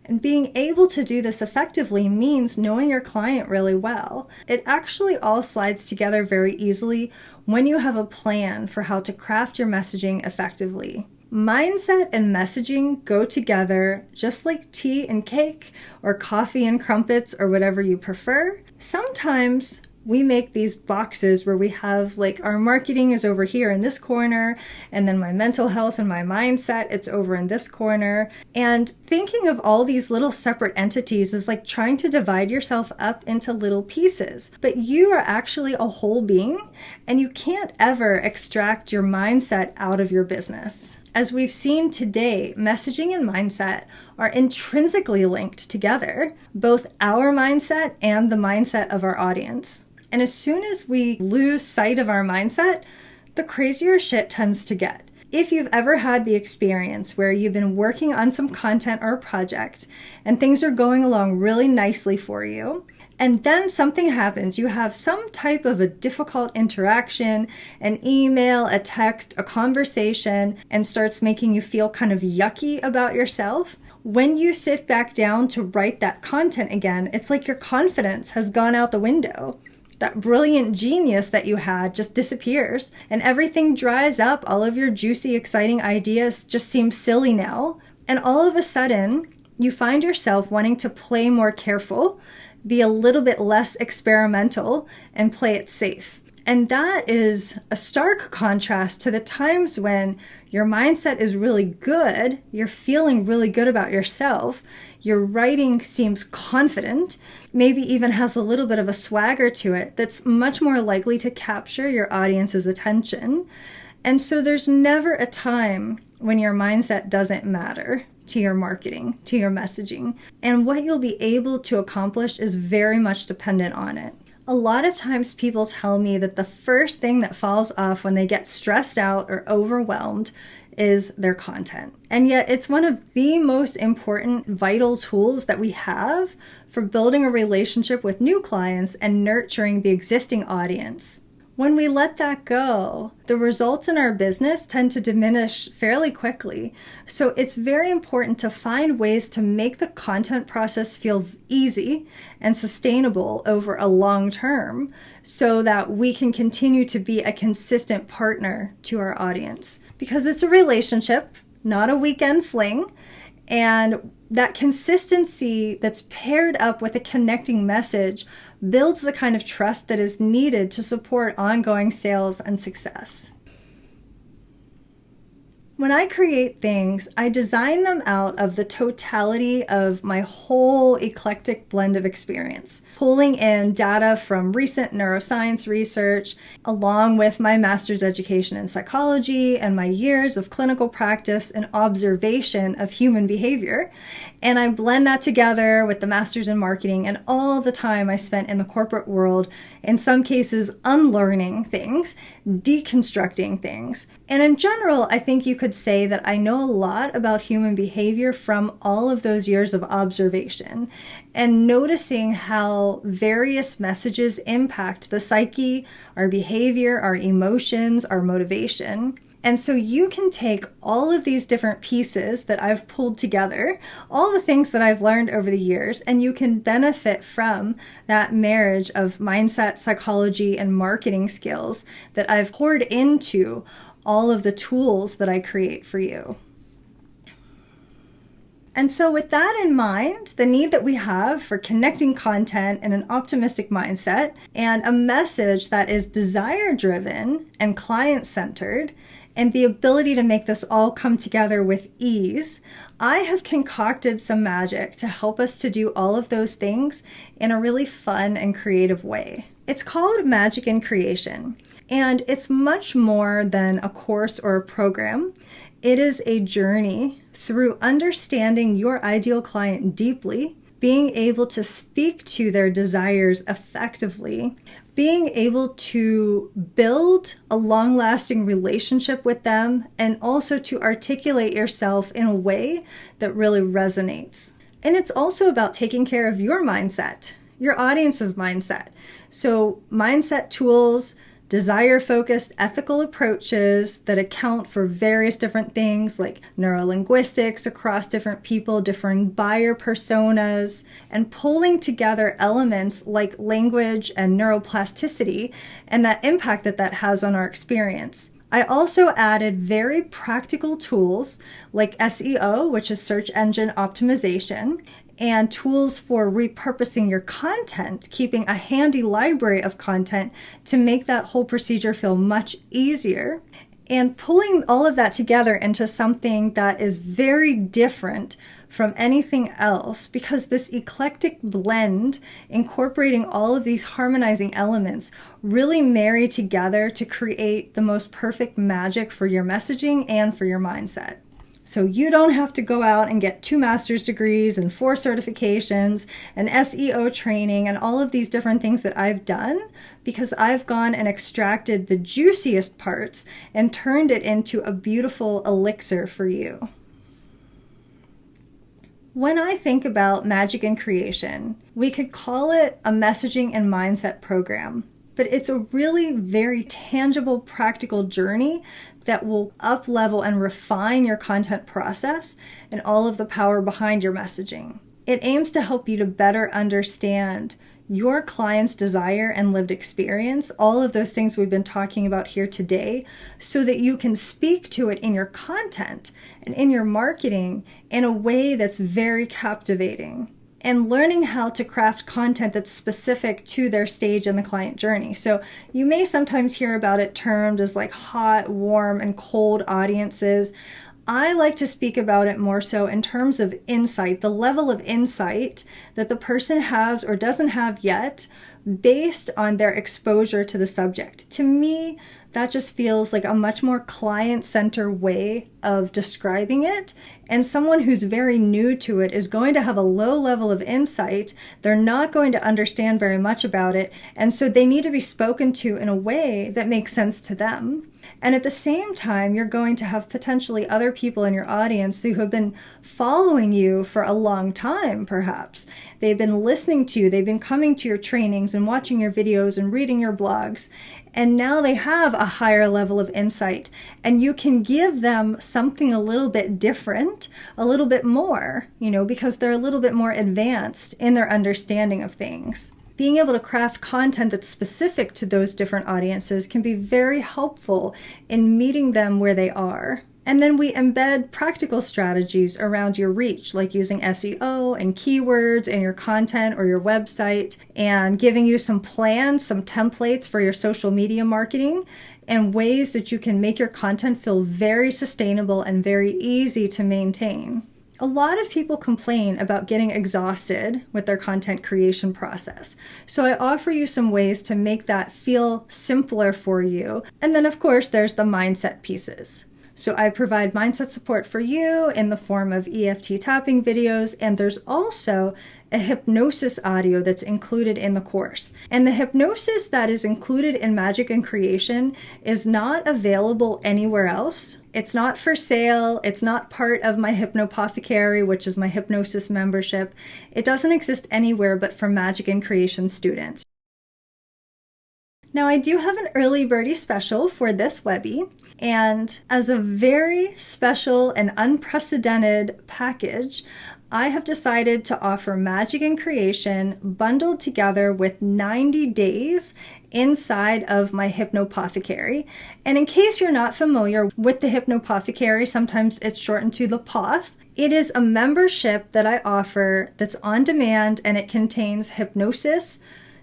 And being able to do this effectively means knowing your client really well. It actually all slides together very easily when you have a plan for how to craft your messaging effectively. Mindset and messaging go together just like tea and cake, or coffee and crumpets, or whatever you prefer. Sometimes we make these boxes where we have like our marketing is over here in this corner, and then my mental health and my mindset, it's over in this corner. And thinking of all these little separate entities is like trying to divide yourself up into little pieces. But you are actually a whole being, and you can't ever extract your mindset out of your business. As we've seen today, messaging and mindset are intrinsically linked together, both our mindset and the mindset of our audience. And as soon as we lose sight of our mindset, the crazier shit tends to get. If you've ever had the experience where you've been working on some content or a project and things are going along really nicely for you, and then something happens, you have some type of a difficult interaction, an email, a text, a conversation, and starts making you feel kind of yucky about yourself. When you sit back down to write that content again, it's like your confidence has gone out the window. That brilliant genius that you had just disappears, and everything dries up. All of your juicy, exciting ideas just seem silly now. And all of a sudden, you find yourself wanting to play more careful, be a little bit less experimental, and play it safe. And that is a stark contrast to the times when your mindset is really good, you're feeling really good about yourself, your writing seems confident, maybe even has a little bit of a swagger to it that's much more likely to capture your audience's attention. And so there's never a time when your mindset doesn't matter to your marketing, to your messaging. And what you'll be able to accomplish is very much dependent on it. A lot of times people tell me that the first thing that falls off when they get stressed out or overwhelmed is their content. And yet it's one of the most important, vital tools that we have for building a relationship with new clients and nurturing the existing audience. When we let that go, the results in our business tend to diminish fairly quickly. So it's very important to find ways to make the content process feel easy and sustainable over a long term so that we can continue to be a consistent partner to our audience. Because it's a relationship, not a weekend fling. And that consistency that's paired up with a connecting message builds the kind of trust that is needed to support ongoing sales and success. When I create things, I design them out of the totality of my whole eclectic blend of experience, pulling in data from recent neuroscience research, along with my master's education in psychology and my years of clinical practice and observation of human behavior. And I blend that together with the master's in marketing and all the time I spent in the corporate world, in some cases unlearning things, deconstructing things. And in general, I think you can could say that I know a lot about human behavior from all of those years of observation and noticing how various messages impact the psyche, our behavior, our emotions, our motivation. And so you can take all of these different pieces that I've pulled together, all the things that I've learned over the years, and you can benefit from that marriage of mindset, psychology, and marketing skills that I've poured into all of the tools that I create for you. And so with that in mind, the need that we have for connecting content in an optimistic mindset and a message that is desire-driven and client-centered, and the ability to make this all come together with ease, I have concocted some magic to help us to do all of those things in a really fun and creative way. It's called Magic in Creation, and it's much more than a course or a program. It is a journey through understanding your ideal client deeply, being able to speak to their desires effectively, being able to build a long-lasting relationship with them, and also to articulate yourself in a way that really resonates. And it's also about taking care of your mindset, your audience's mindset. So mindset tools, desire-focused ethical approaches that account for various different things like neurolinguistics across different people, differing buyer personas, and pulling together elements like language and neuroplasticity and that impact that that has on our experience. I also added very practical tools like SEO, which is search engine optimization, and tools for repurposing your content, keeping a handy library of content to make that whole procedure feel much easier, and pulling all of that together into something that is very different from anything else, because this eclectic blend, incorporating all of these harmonizing elements, really marry together to create the most perfect magic for your messaging and for your mindset. So you don't have to go out and get 2 master's degrees and 4 certifications and SEO training and all of these different things that I've done, because I've gone and extracted the juiciest parts and turned it into a beautiful elixir for you. When I think about Magic in Creation, we could call it a messaging and mindset program, but it's a really very tangible, practical journey that will up-level and refine your content process and all of the power behind your messaging. It aims to help you to better understand your client's desire and lived experience, all of those things we've been talking about here today, so that you can speak to it in your content and in your marketing in a way that's very captivating, and learning how to craft content that's specific to their stage in the client journey. So you may sometimes hear about it termed as like hot, warm, and cold audiences. I like to speak about it more so in terms of insight, the level of insight that the person has or doesn't have yet based on their exposure to the subject. To me, that just feels like a much more client-centered way of describing it. And someone who's very new to it is going to have a low level of insight. They're not going to understand very much about it. And so they need to be spoken to in a way that makes sense to them. And at the same time, you're going to have potentially other people in your audience who have been following you for a long time, perhaps. They've been listening to you, they've been coming to your trainings and watching your videos and reading your blogs. And now they have a higher level of insight. And you can give them something a little bit different, a little bit more, because they're a little bit more advanced in their understanding of things. Being able to craft content that's specific to those different audiences can be very helpful in meeting them where they are. And then we embed practical strategies around your reach, like using SEO and keywords in your content or your website, and giving you some plans, some templates for your social media marketing, and ways that you can make your content feel very sustainable and very easy to maintain. A lot of people complain about getting exhausted with their content creation process. So I offer you some ways to make that feel simpler for you. And then of course, there's the mindset pieces. So I provide mindset support for you in the form of EFT tapping videos, and there's also a hypnosis audio that's included in the course. And the hypnosis that is included in Magic and Creation is not available anywhere else. It's not for sale. It's not part of my 𝐼𝒑-𝒍𝒆𝒗𝒆𝒍, which is my hypnosis membership. It doesn't exist anywhere but for Magic and Creation students. Now, I do have an early birdie special for this Webby, and as a very special and unprecedented package, I have decided to offer Magic and Creation bundled together with 90 days inside of my 𝐼𝒑-𝒍𝒆𝒗𝒆𝒍. And in case you're not familiar with the 𝐼𝒑-𝒍𝒆𝒗𝒆𝒍, sometimes it's shortened to the PAWF. It is a membership that I offer that's on demand, and it contains hypnosis,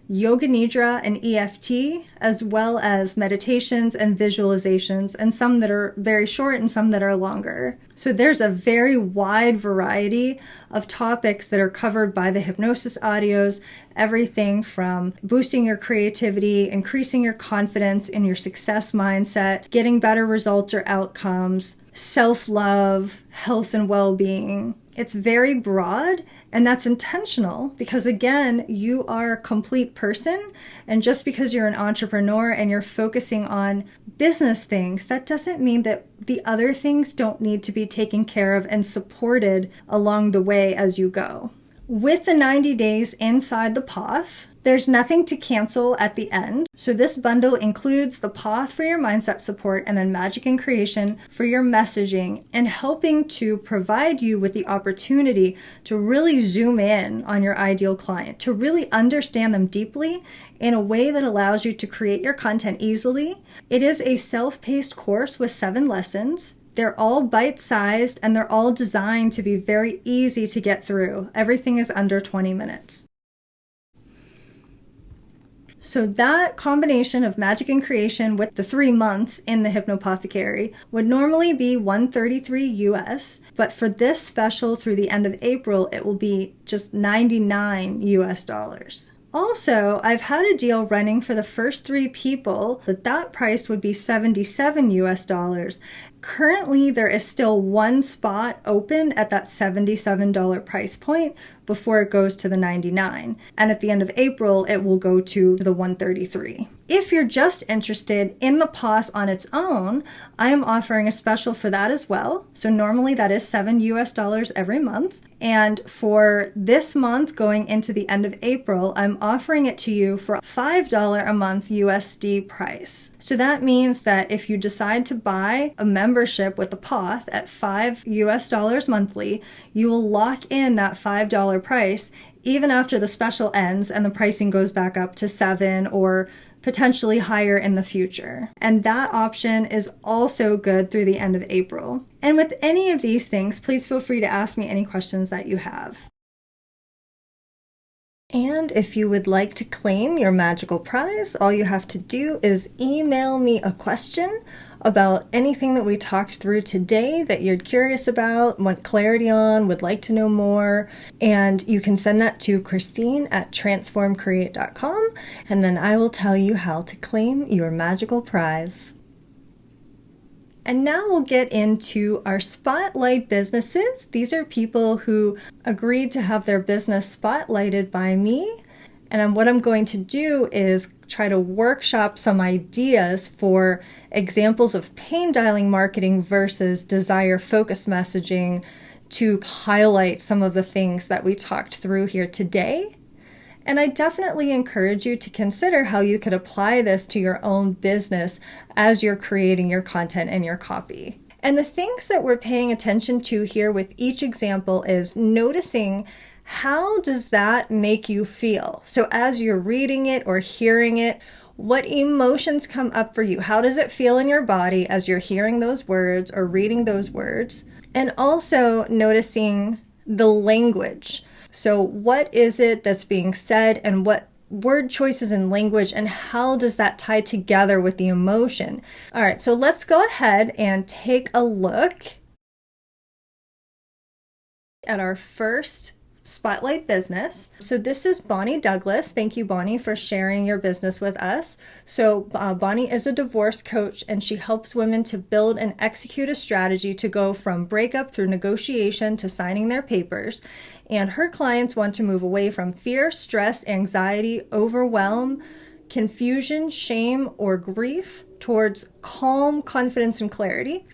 yoga nidra and EFT, as well as meditations and visualizations, and some that are very short and some that are longer. So there's a very wide variety of topics that are covered by the hypnosis audios, everything from boosting your creativity, increasing your confidence in your success mindset, getting better results or outcomes, self-love, health and well-being. It's very broad, and that's intentional because, again, you are a complete person, and just because you're an entrepreneur and you're focusing on business things, that doesn't mean that the other things don't need to be taken care of and supported along the way as you go. With the 90 days inside the PAWF, there's nothing to cancel at the end. So this bundle includes the PAWF for your mindset support and then Magic and Creation for your messaging, and helping to provide you with the opportunity to really zoom in on your ideal client, to really understand them deeply in a way that allows you to create your content easily. It is a self-paced course with 7 lessons. They're all bite-sized and they're all designed to be very easy to get through. Everything is under 20 minutes. So that combination of Magic and Creation with the 3 months in the 𝐼𝒑-𝒍𝒆𝒗𝒆𝒍 would normally be $133 US, but for this special through the end of April, it will be just $99 US. Also, I've had a deal running for the first 3 people that price would be $77 US. Currently, there is still 1 spot open at that $77 price point before it goes to the $99. And at the end of April, it will go to the $133. If you're just interested in the PAWF on its own, I am offering a special for that as well. So normally that is $7 US every month. And for this month going into the end of April, I'm offering it to you for a $5 a month USD price. So that means that if you decide to buy a membership with the PAWF at $5 US monthly, you will lock in that $5 price even after the special ends and the pricing goes back up to $7 or potentially higher in the future. And that option is also good through the end of April. And with any of these things, please feel free to ask me any questions that you have. And if you would like to claim your magical prize, all you have to do is email me a question about anything that we talked through today that you're curious about, want clarity on, would like to know more, and you can send that to Christine@transformcreate.com, and then I will tell you how to claim your magical prize. And now we'll get into our spotlight businesses. These are people who agreed to have their business spotlighted by me. And what I'm going to do is try to workshop some ideas for examples of pain dialing marketing versus desire focused messaging to highlight some of the things that we talked through here today. And I definitely encourage you to consider how you could apply this to your own business as you're creating your content and your copy. And the things that we're paying attention to here with each example is noticing, how does that make you feel? So as you're reading it or hearing it, what emotions come up for you? How does it feel in your body as you're hearing those words or reading those words? And also noticing the language. So what is it that's being said, and what word choices and language, and how does that tie together with the emotion? All right, so let's go ahead and take a look at our first Spotlight Business. So this is Bonnie Douglas. Thank you, Bonnie, for sharing your business with us. So Bonnie is a divorce coach, and she helps women to build and execute a strategy to go from breakup through negotiation to signing their papers. And her clients want to move away from fear, stress, anxiety, overwhelm, confusion, shame, or grief towards calm, confidence, and clarity.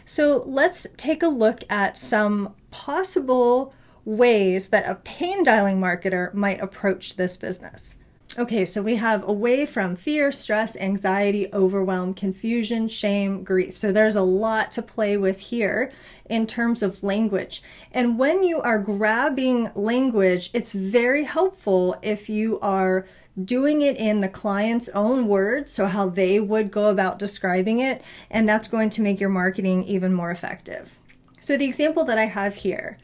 So let's take a look at some possible ways that a pain dialing marketer might approach this business. Okay, so we have away from fear, stress, anxiety, overwhelm, confusion, shame, grief. So there's a lot to play with here in terms of language. And when you are grabbing language, it's very helpful if you are doing it in the client's own words, so how they would go about describing it, and that's going to make your marketing even more effective. So the example that I have here,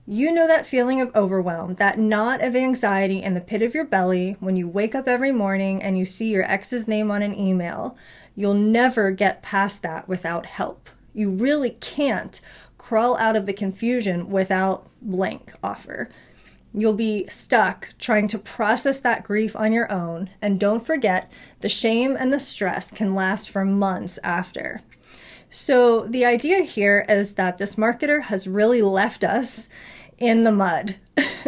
you know that feeling of overwhelm, that knot of anxiety in the pit of your belly when you wake up every morning and you see your ex's name on an email. You'll never get past that without help. You really can't crawl out of the confusion without blank offer. You'll be stuck trying to process that grief on your own, and don't forget, the shame and the stress can last for months after. So the idea here is that this marketer has really left us in the mud.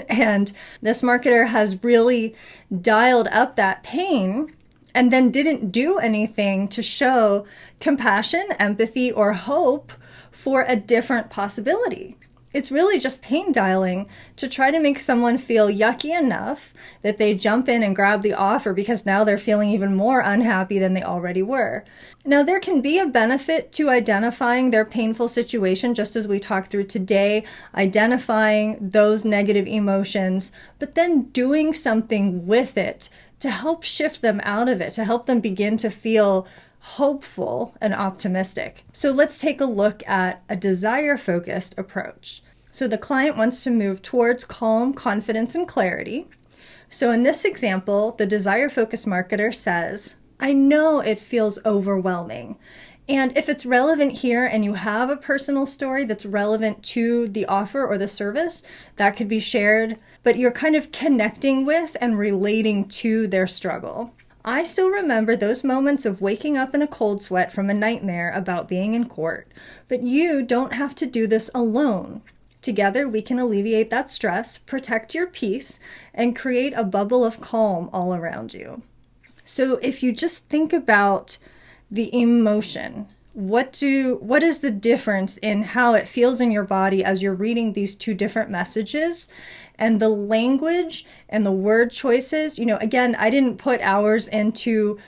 And this marketer has really dialed up that pain and then didn't do anything to show compassion, empathy, or hope for a different possibility. It's really just pain dialing to try to make someone feel yucky enough that they jump in and grab the offer because now they're feeling even more unhappy than they already were. Now, there can be a benefit to identifying their painful situation, just as we talked through today, identifying those negative emotions, but then doing something with it to help shift them out of it, to help them begin to feel hopeful and optimistic. So let's take a look at a desire-focused approach. So the client wants to move towards calm, confidence, and clarity. So in this example, the desire-focused marketer says, I know it feels overwhelming. And if it's relevant here and you have a personal story that's relevant to the offer or the service, that could be shared, but you're kind of connecting with and relating to their struggle. I still remember those moments of waking up in a cold sweat from a nightmare about being in court, but you don't have to do this alone. Together, we can alleviate that stress, protect your peace, and create a bubble of calm all around you. So if you just think about the emotion, what is the difference in how it feels in your body as you're reading these two different messages, and the language and the word choices? Again, I didn't put hours into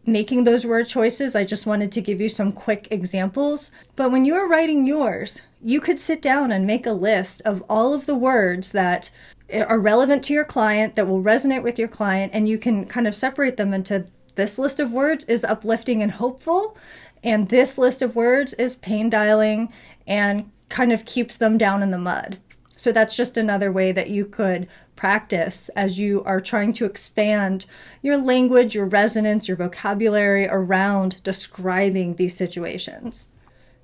making those word choices. I just wanted to give you some quick examples. But when you are writing yours, you could sit down and make a list of all of the words that are relevant to your client, that will resonate with your client, and you can kind of separate them into, this list of words is uplifting and hopeful, and this list of words is pain dialing and kind of keeps them down in the mud. So that's just another way that you could practice as you are trying to expand your language, your resonance, your vocabulary around describing these situations.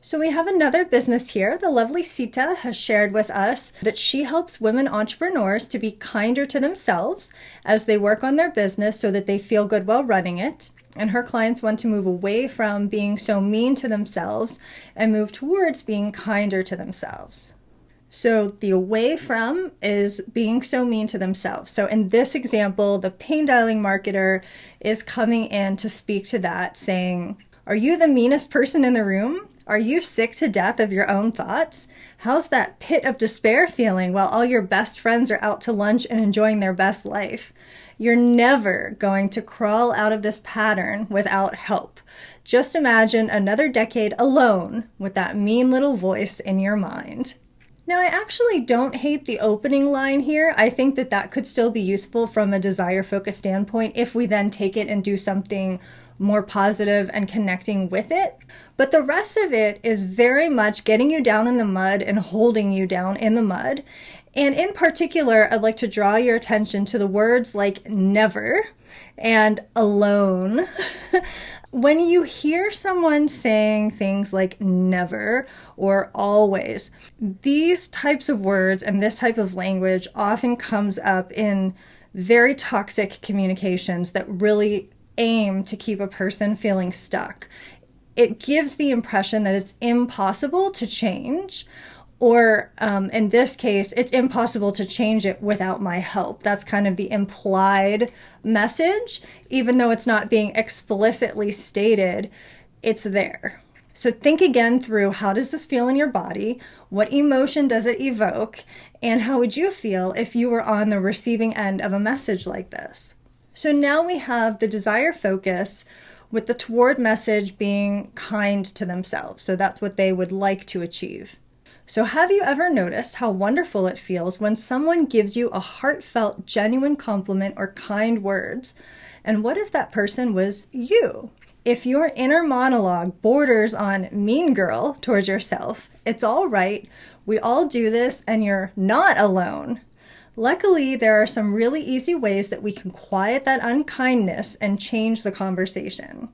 So we have another business here. The lovely Sita has shared with us that she helps women entrepreneurs to be kinder to themselves as they work on their business so that they feel good while running it. And her clients want to move away from being so mean to themselves and move towards being kinder to themselves. So the away from is being so mean to themselves. So in this example, the pain dialing marketer is coming in to speak to that, saying, are you the meanest person in the room? Are you sick to death of your own thoughts? How's that pit of despair feeling while all your best friends are out to lunch and enjoying their best life? You're never going to crawl out of this pattern without help. Just imagine another decade alone with that mean little voice in your mind. Now, I actually don't hate the opening line here. I think that could still be useful from a desire-focused standpoint if we then take it and do something more positive and connecting with it. But the rest of it is very much getting you down in the mud and holding you down in the mud. And in particular, I'd like to draw your attention to the words like never and alone. When you hear someone saying things like never or always, these types of words and this type of language often comes up in very toxic communications that really aim to keep a person feeling stuck. It gives the impression that it's impossible to change, or in this case, it's impossible to change it without my help. That's kind of the implied message, even though it's not being explicitly stated, it's there. So think again through, how does this feel in your body? What emotion does it evoke? And how would you feel if you were on the receiving end of a message like this? So now we have the desire focus with the toward message being kind to themselves. So that's what they would like to achieve. So have you ever noticed how wonderful it feels when someone gives you a heartfelt, genuine compliment or kind words? And what if that person was you? If your inner monologue borders on mean girl towards yourself, it's all right. We all do this and you're not alone. Luckily, there are some really easy ways that we can quiet that unkindness and change the conversation.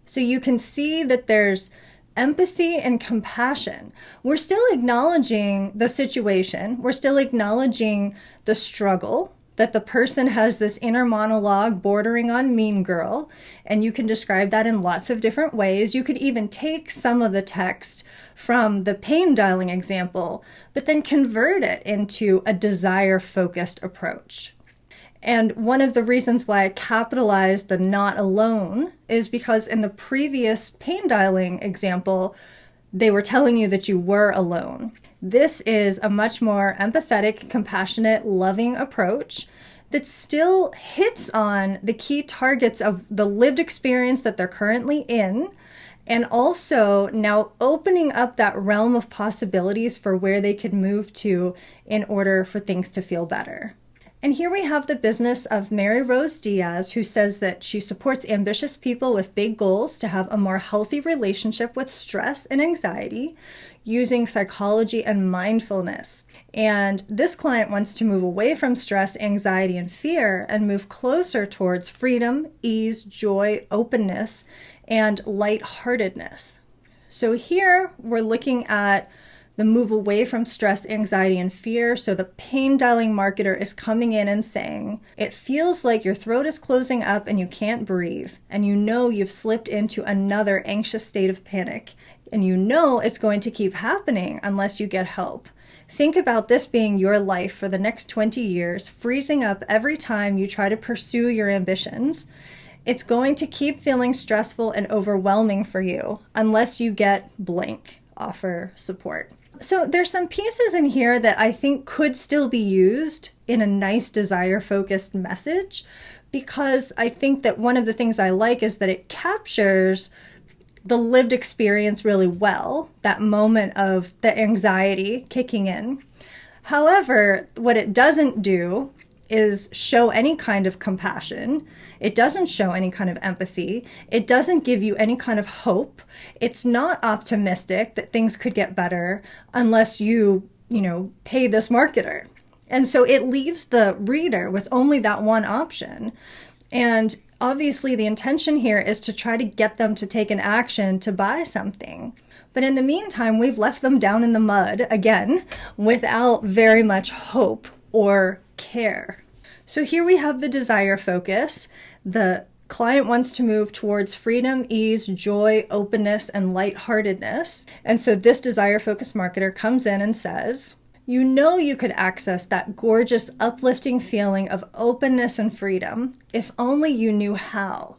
So you can see that there's empathy and compassion. We're still acknowledging the situation. We're still acknowledging the struggle, that the person has this inner monologue bordering on mean girl, and you can describe that in lots of different ways. You could even take some of the text from the pain dialing example, but then convert it into a desire-focused approach. And one of the reasons why I capitalized the not alone is because in the previous pain dialing example, they were telling you that you were alone. This is a much more empathetic, compassionate, loving approach that still hits on the key targets of the lived experience that they're currently in, and also now opening up that realm of possibilities for where they could move to in order for things to feel better. And here we have the business of Mary Rose Diaz, who says that she supports ambitious people with big goals to have a more healthy relationship with stress and anxiety using psychology and mindfulness. And this client wants to move away from stress, anxiety, and fear and move closer towards freedom, ease, joy, openness, and lightheartedness. So here we're looking at the move away from stress, anxiety, and fear. So the pain dialing marketer is coming in and saying, it feels like your throat is closing up and you can't breathe. And you know you've slipped into another anxious state of panic. And you know it's going to keep happening unless you get help. Think about this being your life for the next 20 years, freezing up every time you try to pursue your ambitions. It's going to keep feeling stressful and overwhelming for you unless you get blank, offer support. So there's some pieces in here that I think could still be used in a nice desire-focused message, because I think that one of the things I like is that it captures the lived experience really well, that moment of the anxiety kicking in. However, what it doesn't do is show any kind of compassion. It doesn't show any kind of empathy. It doesn't give you any kind of hope. It's not optimistic that things could get better unless you pay this marketer. And so it leaves the reader with only that one option. And obviously the intention here is to try to get them to take an action to buy something. But in the meantime, we've left them down in the mud, again, without very much hope or care. So here we have the desire focus. The client wants to move towards freedom, ease, joy, openness, and lightheartedness. And so this desire focus marketer comes in and says, you know you could access that gorgeous, uplifting feeling of openness and freedom if only you knew how.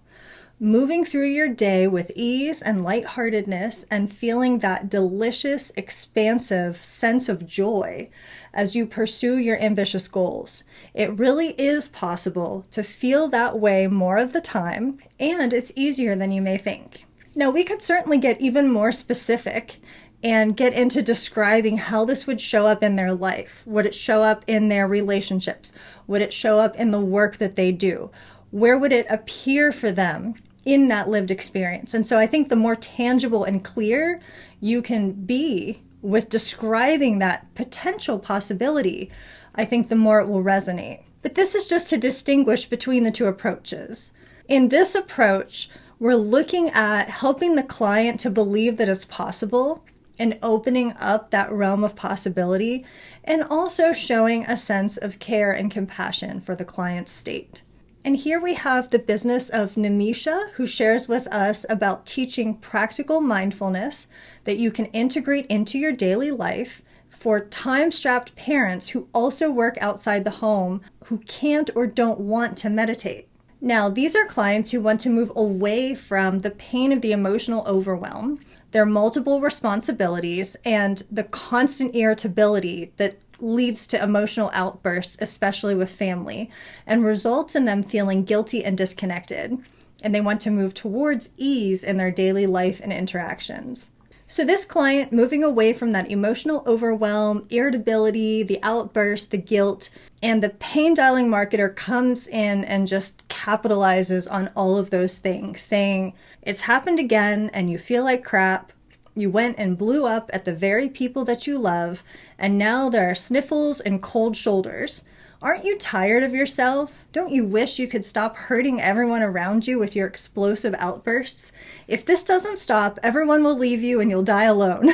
Moving through your day with ease and lightheartedness and feeling that delicious, expansive sense of joy as you pursue your ambitious goals. It really is possible to feel that way more of the time, and it's easier than you may think. Now, we could certainly get even more specific and get into describing how this would show up in their life. Would it show up in their relationships? Would it show up in the work that they do? Where would it appear for them in that lived experience. And so I think the more tangible and clear you can be with describing that potential possibility, I think the more it will resonate. But this is just to distinguish between the two approaches. In this approach, we're looking at helping the client to believe that it's possible and opening up that realm of possibility, and also showing a sense of care and compassion for the client's state. And here we have the business of Namisha, who shares with us about teaching practical mindfulness that you can integrate into your daily life for time-strapped parents who also work outside the home, who can't or don't want to meditate. Now, these are clients who want to move away from the pain of the emotional overwhelm, their multiple responsibilities, and the constant irritability that leads to emotional outbursts, especially with family, and results in them feeling guilty and disconnected. And they want to move towards ease in their daily life and interactions. So this client moving away from that emotional overwhelm, irritability, the outburst, the guilt, and the pain dialing marketer comes in and just capitalizes on all of those things, saying, it's happened again and you feel like crap. You went and blew up at the very people that you love, and now there are sniffles and cold shoulders. Aren't you tired of yourself? Don't you wish you could stop hurting everyone around you with your explosive outbursts? If this doesn't stop, everyone will leave you and you'll die alone.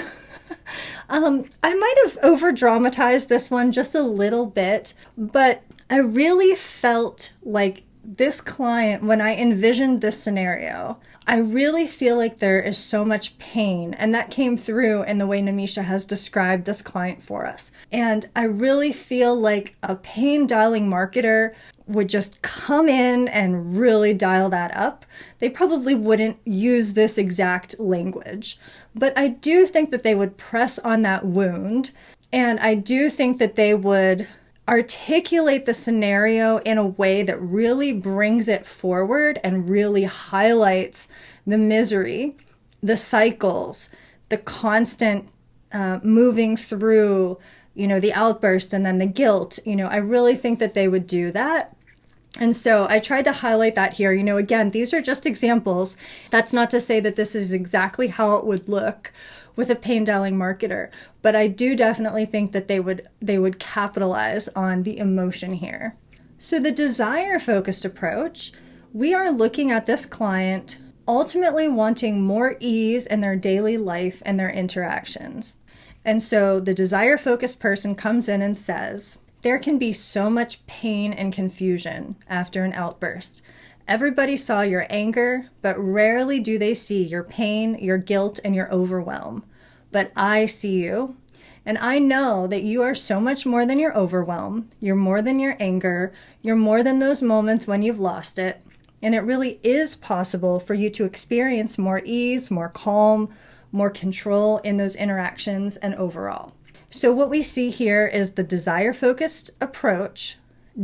I might have over-dramatized this one just a little bit, but I really felt like this client, when I envisioned this scenario, I really feel like there is so much pain, and that came through in the way Namisha has described this client for us. And I really feel like a pain dialing marketer would just come in and really dial that up. They probably wouldn't use this exact language, but I do think that they would press on that wound, and I do think that they would articulate the scenario in a way that really brings it forward and really highlights the misery, the cycles, the constant moving through, the outburst and then the guilt. I really think that they would do that. And so I tried to highlight that here. Again, these are just examples. That's not to say that this is exactly how it would look with a pain dialing marketer, but I do definitely think that they would capitalize on the emotion here. So the desire focused approach, we are looking at this client ultimately wanting more ease in their daily life and their interactions. And so the desire focused person comes in and says, there can be so much pain and confusion after an outburst. Everybody saw your anger, but rarely do they see your pain, your guilt, and your overwhelm. But I see you, and I know that you are so much more than your overwhelm. You're more than your anger. You're more than those moments when you've lost it. And it really is possible for you to experience more ease, more calm, more control in those interactions and overall. So what we see here is the desire-focused approach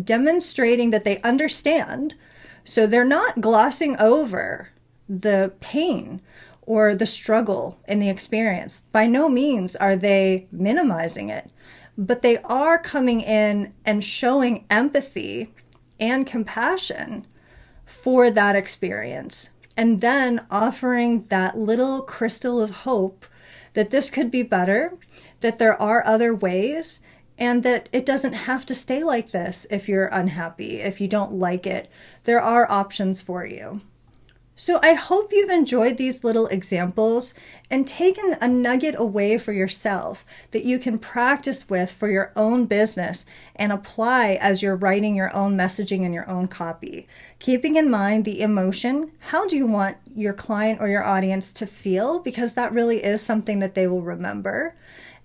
demonstrating that they understand. So they're not glossing over the pain or the struggle in the experience. By no means are they minimizing it, but they are coming in and showing empathy and compassion for that experience, and then offering that little crystal of hope that this could be better, that there are other ways, and that it doesn't have to stay like this if you're unhappy, if you don't like it. There are options for you. So I hope you've enjoyed these little examples and taken a nugget away for yourself that you can practice with for your own business and apply as you're writing your own messaging and your own copy. Keeping in mind the emotion, how do you want your client or your audience to feel? Because that really is something that they will remember.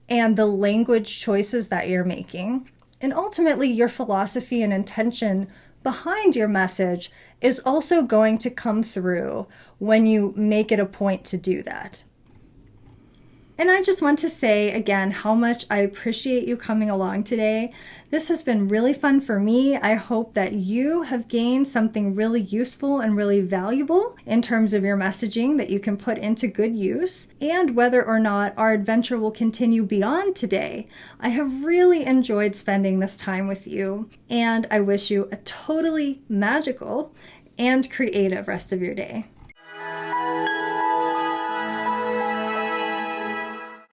And the language choices that you're making. And ultimately your philosophy and intention behind your message is also going to come through when you make it a point to do that. And I just want to say again how much I appreciate you coming along today. This has been really fun for me. I hope that you have gained something really useful and really valuable in terms of your messaging that you can put into good use. And whether or not our adventure will continue beyond today, I have really enjoyed spending this time with you. And I wish you a totally magical and creative rest of your day.